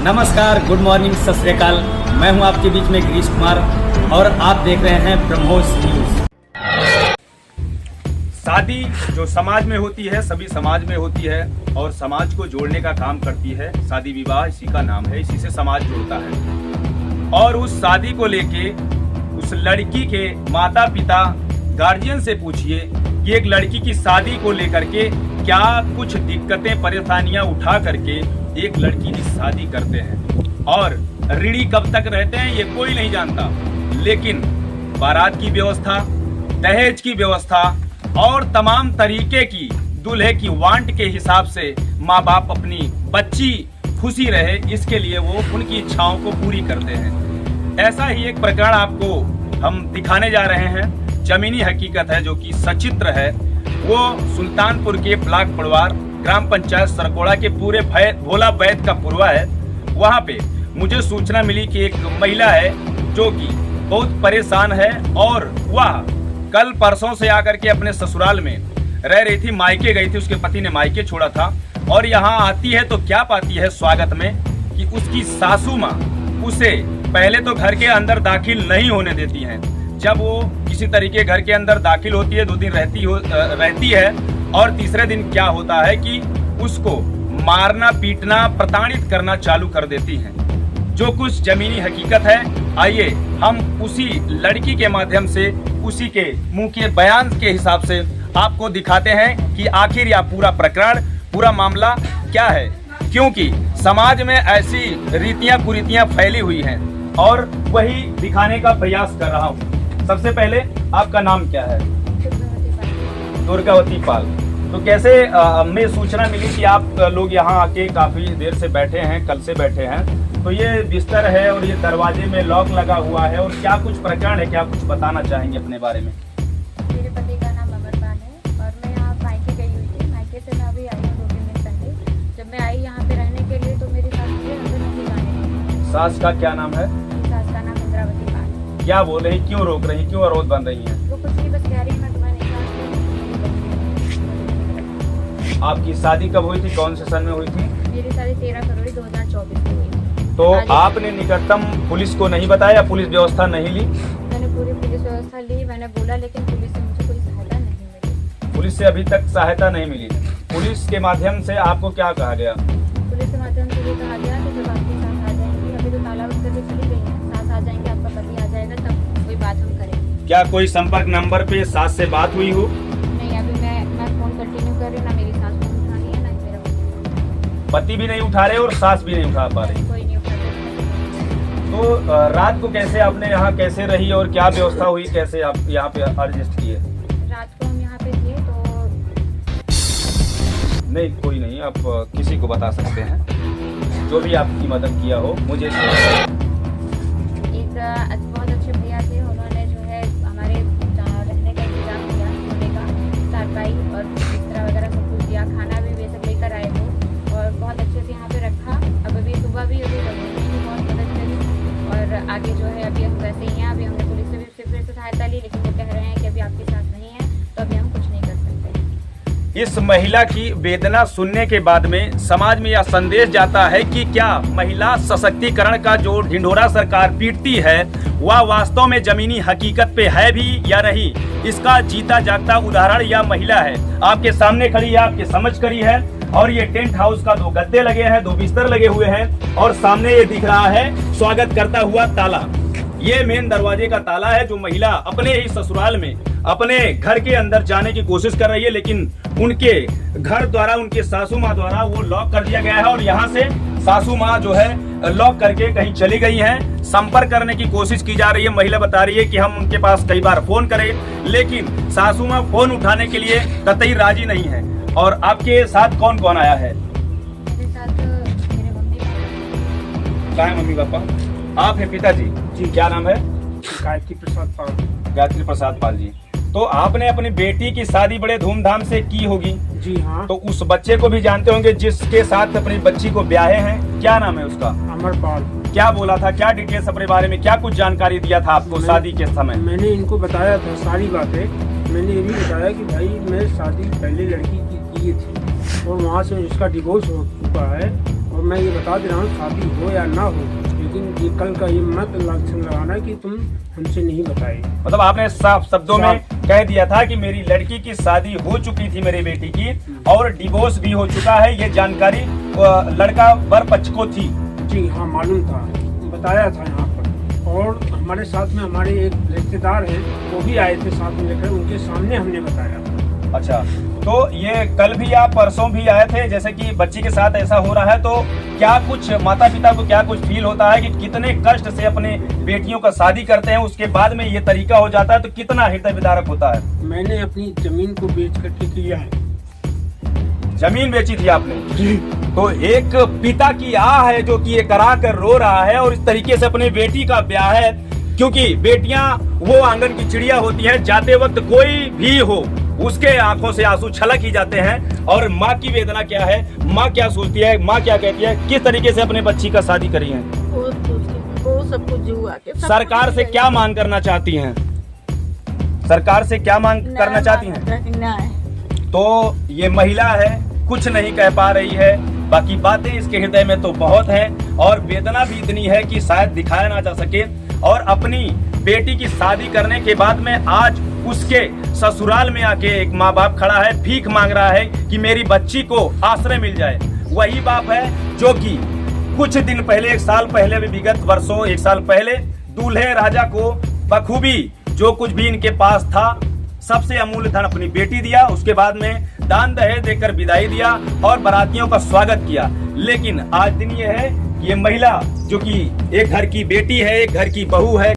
नमस्कार, good morning, सत श्री अकाल। मैं हूं आपके बीच में गिरीश कुमार और आप देख रहे हैं ब्रह्मोस न्यूज। शादी जो समाज में होती है, सभी समाज में होती है और समाज को जोड़ने का काम करती है। शादी विवाह इसी का नाम है, इसी से समाज जुड़ता है। और उस शादी को लेके उस लड़की के माता पिता गार्जियन से पूछिए कि एक लड़की की शादी को लेकर के क्या कुछ दिक्कतें परेशानियां उठा करके एक लड़की की शादी करते हैं और ऋणी कब तक रहते हैं ये कोई नहीं जानता। लेकिन बारात की व्यवस्था, दहेज की व्यवस्था और तमाम तरीके की दूल्हे की वांट के हिसाब से माँ बाप अपनी बच्ची खुशी रहे, इसके लिए वो उनकी इच्छाओं को पूरी करते हैं। ऐसा ही एक प्रकरण आपको हम दिखाने जा रहे हैं। जमीनी हकीकत है जो कि सचित्र है। वो सुल्तानपुर के ब्लॉक पड़वार ग्राम पंचायत सरकोड़ा के पूरे भोला बैत का पुरवा है। वहाँ पे मुझे सूचना मिली कि एक महिला है जो कि बहुत परेशान है और वह कल परसों से आकर के अपने ससुराल में रह रही थी, मायके गई थी, उसके पति ने मायके छोड़ा था और यहाँ आती है तो क्या पाती है स्वागत में कि उसकी सासू माँ उसे पहले तो घर के अंदर दाखिल नहीं होने देती हैं। जब वो किसी तरीके घर के अंदर दाखिल होती है, 2 दिन रहती है और तीसरे दिन क्या होता है कि उसको मारना, पीटना, प्रताड़ित करना चालू कर देती हैं। जो कुछ जमीनी हकीकत है, आइए हम उसी लड़की के माध्यम से, उसी के मुंह के बयान के हिसाब से आपको दिखाते हैं कि आखिर यह पूरा प्रकरण, पूरा मामला क्या है। क्योंकि समाज में ऐसी रीतियां कुरीतियां फैली हुई हैं और वही दिखाने का प्रयास कर रहा हूँ। सबसे पहले आपका नाम क्या है? दुर्गावती पाल। तो कैसे हमें सूचना मिली कि आप लोग यहाँ आके काफी देर से बैठे हैं, कल से बैठे हैं, तो ये बिस्तर है और ये दरवाजे में लॉक लगा हुआ है और क्या कुछ प्रकरण है, क्या कुछ बताना चाहेंगे अपने बारे में? मेरे पति का नाम अमरपाल है और मैं यहाँ मायके गई हुई थी। मायके से मैं अभी आई हूँ 2 दिन पहले। जब मैं आई यहाँ पे रहने के लिए तो मेरी सास मुझे अंदर नहीं जाने दी। सास का क्या नाम है? सास का नाम इंद्रावती पाल। क्या बोल रही, क्यों रोक रही, क्यों अवरोध बन रही है? वो कुछ नहीं, बस कह रही है मैं तुम्हें नहीं जानती। आपकी शादी कब हुई थी, कौन से सन में हुई थी? मेरी शादी 13 फरवरी 2024 को हुई थी। तो आपने निकटतम पुलिस को नहीं बताया, पुलिस व्यवस्था नहीं ली? मैंने पूरी पुलिस व्यवस्था ली, मैंने बोला, लेकिन पुलिस से मुझे कोई सहायता नहीं मिली। पुलिस से अभी तक सहायता नहीं मिली। पुलिस के माध्यम से आपको क्या कहा गया? पुलिस के माध्यम से ये कहा गया कि जब आपकी सास आ जाएंगी, अभी तो ताला बंद करके चली गई है, सास आ जाएंगे, आपका पति आ जाएगा, तब कोई बात हम करेंगे। क्या कोई संपर्क नंबर पे सास से बात हुई हो? नहीं, अभी मैं फोन कंटिन्यू कर रही हूँ, ना मेरी सास फोन उठा रही है, ना मेरा फोन। पति भी नहीं उठा रहे और सास भी नहीं उठा पा रही। कोई नहीं उठा रहा। तो रात को कैसे आपने यहाँ कैसे रही और क्या व्यवस्था हुई, कैसे आप यहाँ पे एडजस्ट किए? रात को हम यहाँ पे थे तो नहीं, कोई नहीं, आप किसी को बता सकते हैं जो भी आपकी मदद किया हो मुझे। एक बहुत अच्छे भैया थे, उन्होंने जो है हमारे रहने का इंतजाम किया, सोने का, चारपाई और बिस्तरा वगैरह सब कुछ दिया, खाना भी बेशक लेकर आए थे और बहुत अच्छे से यहाँ पे रखा। अब अभी सुबह भी अभी बहुत मदद करी और आगे जो है अभी हम वैसे ही हैं। अभी हमने पुलिस से भी फिर से सहायता ली, लेकिन वो कह रहे हैं कि अभी आपके साथ नहीं है तो अभी हम कुछ नहीं कर सकते। इस महिला की वेदना सुनने के बाद में समाज में यह संदेश जाता है कि क्या महिला सशक्तिकरण का जो ढिंढोरा सरकार पीटती है वह वास्तव में जमीनी हकीकत पे है भी या नहीं। इसका जीता जागता उदाहरण यह महिला है। आपके सामने खड़ी है, आपके समझ खड़ी है और ये टेंट हाउस का 2 गद्दे लगे हैं, 2 बिस्तर लगे हुए हैं और सामने ये दिख रहा है स्वागत करता हुआ ताला। ये मेन दरवाजे का ताला है जो महिला अपने ही ससुराल में अपने घर के अंदर जाने की कोशिश कर रही है, लेकिन उनके घर द्वारा, उनके सासू माँ द्वारा वो लॉक कर दिया गया है और यहाँ से सासू माँ जो है लॉक करके कहीं चली गई हैं। संपर्क करने की कोशिश की जा रही है। महिला बता रही है कि हम उनके पास कई बार फोन करें, लेकिन सासू माँ फोन उठाने के लिए कतई राजी नहीं है। और आपके साथ कौन कौन आया है? मेरे साथ मेरे मम्मी पापा। कहाँ है मम्मी पापा? आप है पिताजी? जी, क्या नाम है? गायत्री प्रसाद पाल। गायत्री प्रसाद पाल जी। तो आपने अपनी बेटी की शादी बड़े धूमधाम से की होगी? जी हाँ। तो उस बच्चे को भी जानते होंगे जिसके साथ अपनी बच्ची को ब्याहे हैं, क्या नाम है उसका? अमरपाल। क्या बोला था, क्या डिटेल्स अपने बारे में, क्या कुछ जानकारी दिया था आपको शादी के समय? मैंने इनको बताया था सारी बातें। मैंने ये भी बताया कि भाई मैं शादी पहले लड़की की थी और वहाँ से उसका डिवोर्स हो चुका है और मैं ये बता दे रहा हूँ, शादी हो या ना हो, लेकिन ये कल का ये मत लक्षण लगाना कि तुम हमसे नहीं बताए। मतलब आपने साफ शब्दों में कह दिया था कि मेरी लड़की की शादी हो चुकी थी मेरी बेटी की, और डिवोर्स भी हो चुका है, ये जानकारी लड़का वर पक्ष को थी। जी हाँ, मालूम था, बताया था यहाँ पर। और हमारे साथ में हमारे एक रिश्तेदार हैं, वो भी आए थे साथ में लेकर, उनके सामने हमने बताया। अच्छा, तो ये कल भी या परसों भी आए थे, जैसे कि बच्ची के साथ ऐसा हो रहा है, तो क्या कुछ माता पिता को क्या कुछ फील होता है कि कितने कष्ट से अपने बेटियों का शादी करते हैं, उसके बाद में ये तरीका हो जाता है, तो कितना हृदय विदारक होता है। मैंने अपनी जमीन को बेच करके किया है। जमीन बेची थी आपने? तो एक पिता की आह है जो कि ये करा कर रो रहा है, और इस तरीके से अपने बेटी का ब्याह है, क्योंकि बेटियां वो आंगन की चिड़िया होती हैं, जाते वक्त कोई भी हो उसके आंखों से आंसू छलक ही जाते हैं। और माँ की वेदना क्या है, माँ क्या सोचती है, माँ क्या कहती है, किस तरीके से अपने बच्ची का शादी करी है। वो सब कुछ जुआ के सरकार से क्या मांग करना चाहती हैं? सरकार से क्या मांग करना चाहती हैं? तो ये महिला है, कुछ नहीं कह पा रही है, बाकी बातें इसके हृदय में तो बहुत हैं, और वेदना भी इतनी है कि शायद दिखाया ना जा सके। और अपनी बेटी की शादी करने के बाद में आज उसके ससुराल में आके एक माँ बाप खड़ा है, भीख मांग रहा है कि मेरी बच्ची को आश्रय मिल जाए। वही बाप है जो कि कुछ दिन पहले, एक साल पहले भी, विगत वर्षों एक साल पहले दूल्हे राजा को बखूबी जो कुछ भी इनके पास था सबसे अमूल्य धन अपनी बेटी दिया, उसके बाद में दान दहेज देकर विदाई दिया और बारातियों का स्वागत किया। लेकिन आज दिन ये है कि ये महिला जो कि एक घर की बेटी है, एक घर की बहू है,